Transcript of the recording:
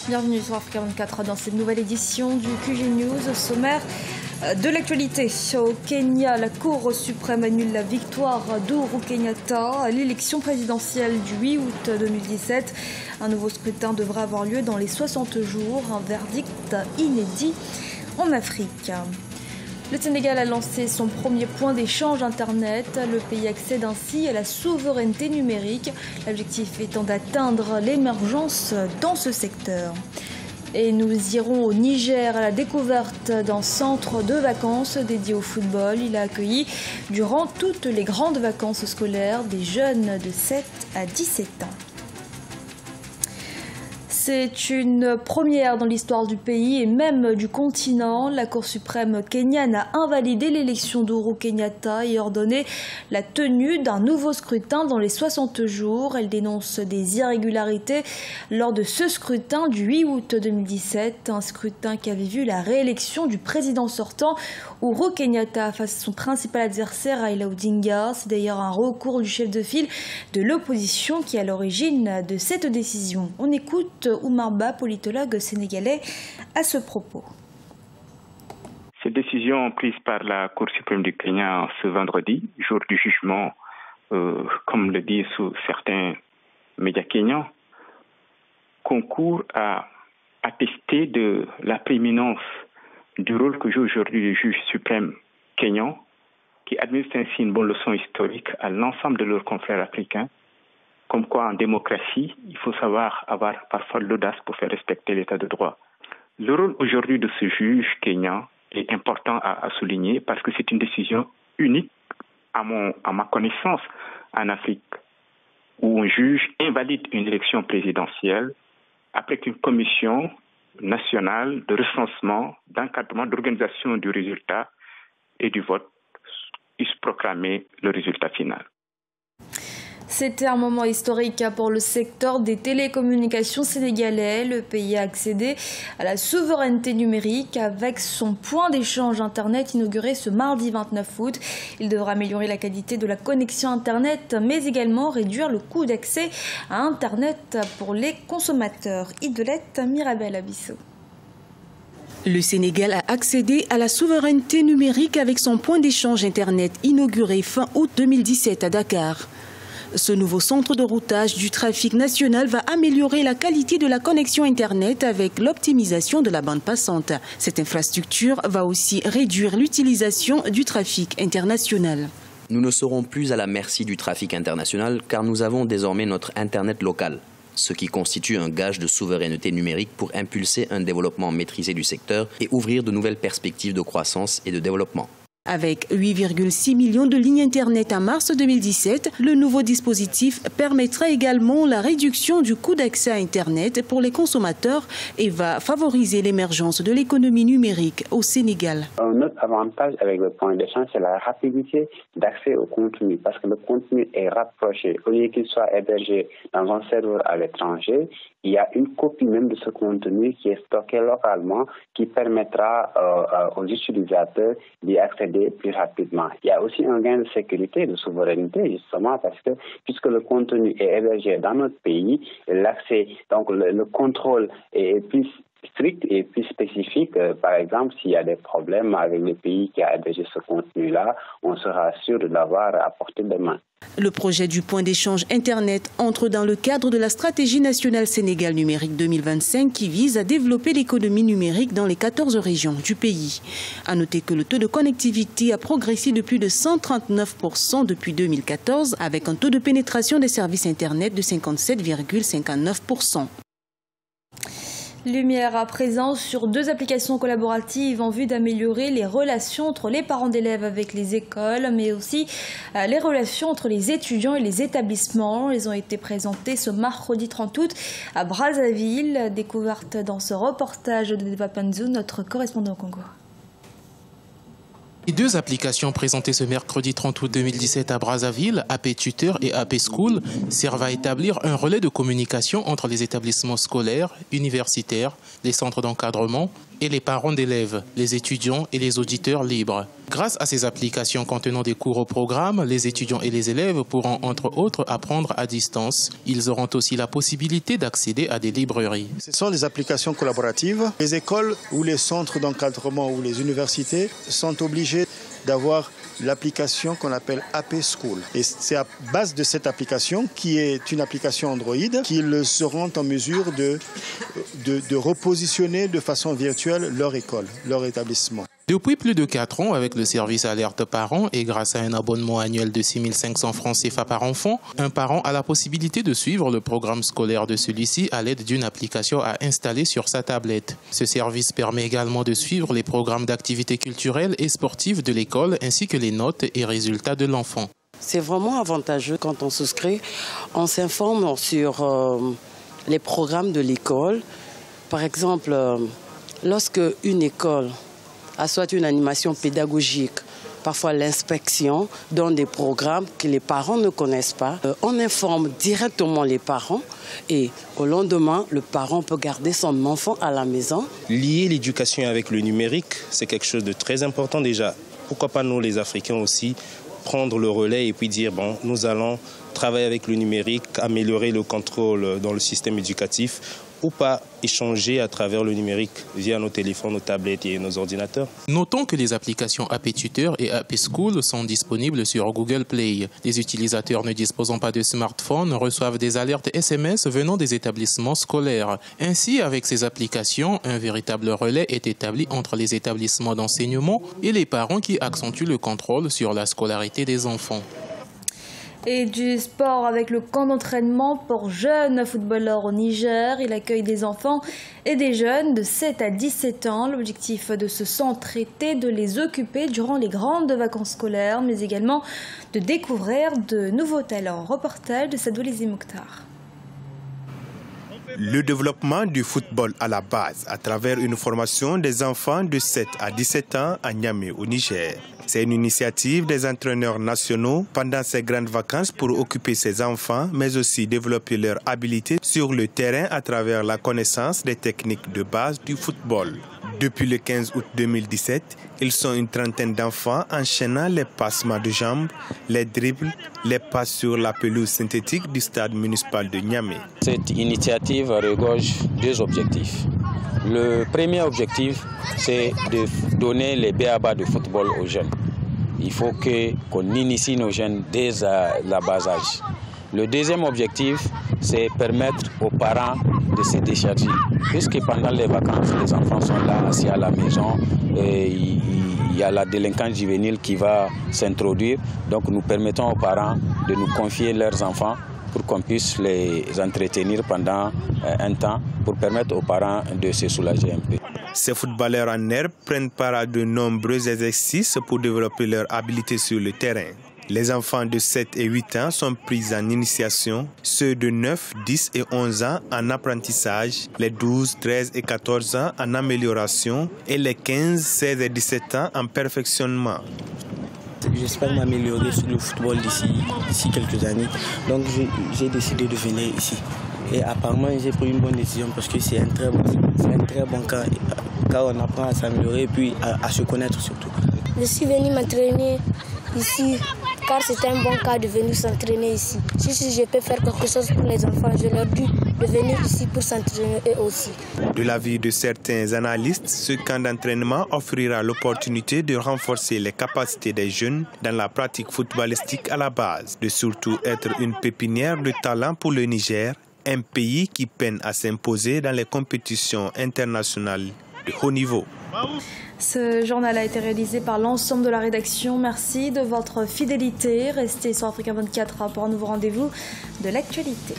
Bienvenue sur Africa 24 dans cette nouvelle édition du QG News. Au sommaire de l'actualité, au Kenya, la Cour suprême annule la victoire d'Ohuru Kenyatta à l'élection présidentielle du 8 août 2017. Un nouveau scrutin devrait avoir lieu dans les 60 jours, un verdict inédit en Afrique. Le Sénégal a lancé son premier point d'échange Internet. Le pays accède ainsi à la souveraineté numérique, l'objectif étant d'atteindre l'émergence dans ce secteur. Et nous irons au Niger à la découverte d'un centre de vacances dédié au football. Il a accueilli durant toutes les grandes vacances scolaires des jeunes de 7 à 17 ans. C'est une première dans l'histoire du pays et même du continent. La Cour suprême kenyane a invalidé l'élection d'Ohuru Kenyatta et ordonné la tenue d'un nouveau scrutin dans les 60 jours. Elle dénonce des irrégularités lors de ce scrutin du 8 août 2017, un scrutin qui avait vu la réélection du président sortant Uhuru Kenyatta face à son principal adversaire Raila Odinga. C'est d'ailleurs un recours du chef de file de l'opposition qui est à l'origine de cette décision. On écoute Oumar Ba, politologue sénégalais, à ce propos. Cette décision prise par la Cour suprême du Kenya ce vendredi, jour du jugement, comme le disent certains médias kenyans, concourt à attester de la prééminence du rôle que joue aujourd'hui le juge suprême kenyan, qui administre ainsi une bonne leçon historique à l'ensemble de leurs confrères africains. Comme quoi, en démocratie, il faut savoir avoir parfois l'audace pour faire respecter l'état de droit. Le rôle aujourd'hui de ce juge kenyan est important à souligner parce que c'est une décision unique, à ma connaissance, en Afrique, où un juge invalide une élection présidentielle après qu'une commission nationale de recensement, d'encadrement, d'organisation du résultat et du vote puisse proclamer le résultat final. C'était un moment historique pour le secteur des télécommunications sénégalais. Le pays a accédé à la souveraineté numérique avec son point d'échange Internet inauguré ce mardi 29 août. Il devra améliorer la qualité de la connexion Internet, mais également réduire le coût d'accès à Internet pour les consommateurs. Idolette Mirabel Abisso. Le Sénégal a accédé à la souveraineté numérique avec son point d'échange Internet inauguré fin août 2017 à Dakar. Ce nouveau centre de routage du trafic national va améliorer la qualité de la connexion Internet avec l'optimisation de la bande passante. Cette infrastructure va aussi réduire l'utilisation du trafic international. Nous ne serons plus à la merci du trafic international car nous avons désormais notre Internet local, ce qui constitue un gage de souveraineté numérique pour impulser un développement maîtrisé du secteur et ouvrir de nouvelles perspectives de croissance et de développement. Avec 8,6 millions de lignes Internet en mars 2017, le nouveau dispositif permettra également la réduction du coût d'accès à Internet pour les consommateurs et va favoriser l'émergence de l'économie numérique au Sénégal. Un autre avantage avec le point d'échange, c'est la rapidité d'accès au contenu, parce que le contenu est rapproché. Au lieu qu'il soit hébergé dans un serveur à l'étranger, il y a une copie même de ce contenu qui est stocké localement, qui permettra aux utilisateurs d'y accéder plus rapidement. Il y a aussi un gain de sécurité, de souveraineté, justement, parce que puisque le contenu est hébergé dans notre pays, l'accès, donc le contrôle est plus strict et plus spécifique. Par exemple, s'il y a des problèmes avec le pays qui a hébergé ce contenu-là, on sera sûr de l'avoir à portée de main. Le projet du point d'échange Internet entre dans le cadre de la stratégie nationale Sénégal numérique 2025 qui vise à développer l'économie numérique dans les 14 régions du pays. À noter que le taux de connectivité a progressé de plus de 139% depuis 2014 avec un taux de pénétration des services Internet de 57,59%. Lumière à présent sur deux applications collaboratives en vue d'améliorer les relations entre les parents d'élèves avec les écoles, mais aussi les relations entre les étudiants et les établissements. Elles ont été présentées ce mercredi 30 août à Brazzaville, découverte dans ce reportage de Deva Panzou, notre correspondant au Congo. Les deux applications présentées ce mercredi 30 août 2017 à Brazzaville, AP Tutor et AP School, servent à établir un relais de communication entre les établissements scolaires, universitaires, les centres d'encadrement et les parents d'élèves, les étudiants et les auditeurs libres. Grâce à ces applications contenant des cours au programme, les étudiants et les élèves pourront entre autres apprendre à distance. Ils auront aussi la possibilité d'accéder à des librairies. Ce sont des applications collaboratives. Les écoles ou les centres d'encadrement ou les universités sont obligés d'avoir l'application qu'on appelle AP School. Et c'est à base de cette application, qui est une application Android, qu'ils seront en mesure de repositionner de façon virtuelle leur école, leur établissement. Depuis plus de 4 ans, avec le service Alerte Parents et grâce à un abonnement annuel de 6 500 francs CFA par enfant, un parent a la possibilité de suivre le programme scolaire de celui-ci à l'aide d'une application à installer sur sa tablette. Ce service permet également de suivre les programmes d'activités culturelles et sportives de l'école ainsi que les notes et résultats de l'enfant. C'est vraiment avantageux quand on souscrit. On s'informe sur les programmes de l'école. Par exemple, lorsque une école a soit une animation pédagogique, parfois l'inspection, dans des programmes que les parents ne connaissent pas. On informe directement les parents et au lendemain, le parent peut garder son enfant à la maison. Lier l'éducation avec le numérique, c'est quelque chose de très important déjà. Pourquoi pas nous, les Africains aussi, prendre le relais et puis dire, bon, nous allons travailler avec le numérique, améliorer le contrôle dans le système éducatif, ou pas échanger à travers le numérique via nos téléphones, nos tablettes et nos ordinateurs. Notons que les applications AP Tuteur et AP School sont disponibles sur Google Play. Les utilisateurs ne disposant pas de smartphone reçoivent des alertes SMS venant des établissements scolaires. Ainsi, avec ces applications, un véritable relais est établi entre les établissements d'enseignement et les parents qui accentuent le contrôle sur la scolarité des enfants. Et du sport avec le camp d'entraînement pour jeunes footballeurs au Niger. Il accueille des enfants et des jeunes de 7 à 17 ans. L'objectif de ce centre était de les occuper durant les grandes vacances scolaires, mais également de découvrir de nouveaux talents. Reportage de Sadouli Mokhtar. Le développement du football à la base à travers une formation des enfants de 7 à 17 ans à Niamey au Niger. C'est une initiative des entraîneurs nationaux pendant ces grandes vacances pour occuper ces enfants, mais aussi développer leur habileté sur le terrain à travers la connaissance des techniques de base du football. Depuis le 15 août 2017, ils sont une trentaine d'enfants enchaînant les passements de jambes, les dribbles, les passes sur la pelouse synthétique du stade municipal de Niamey. Cette initiative regorge 2 objectifs. Le premier objectif, c'est de donner les b.a.-ba de football aux jeunes. Il faut qu'on initie nos jeunes dès la bas âge. Le deuxième objectif, c'est permettre aux parents de se décharger. Puisque pendant les vacances, les enfants sont là, assis à la maison, et il y a la délinquance juvénile qui va s'introduire. Donc nous permettons aux parents de nous confier leurs enfants pour qu'on puisse les entretenir pendant un temps, pour permettre aux parents de se soulager un peu. Ces footballeurs en herbe prennent part à de nombreux exercices pour développer leur habileté sur le terrain. Les enfants de 7 et 8 ans sont pris en initiation, ceux de 9, 10 et 11 ans en apprentissage, les 12, 13 et 14 ans en amélioration et les 15, 16 et 17 ans en perfectionnement. J'espère m'améliorer sur le football d'ici quelques années, donc j'ai décidé de venir ici. Et apparemment, j'ai pris une bonne décision parce que c'est un très bon cas, car on apprend à s'améliorer et puis à se connaître surtout. Je suis venu m'entraîner ici car c'est un bon cas de venir s'entraîner ici. Si je peux faire quelque chose pour les enfants, je leur dis de venir ici pour s'entraîner eux aussi. De l'avis de certains analystes, ce camp d'entraînement offrira l'opportunité de renforcer les capacités des jeunes dans la pratique footballistique à la base, de surtout être une pépinière de talent pour le Niger, un pays qui peine à s'imposer dans les compétitions internationales de haut niveau. Ce journal a été réalisé par l'ensemble de la rédaction. Merci de votre fidélité. Restez sur Africa 24 pour un nouveau rendez-vous de l'actualité.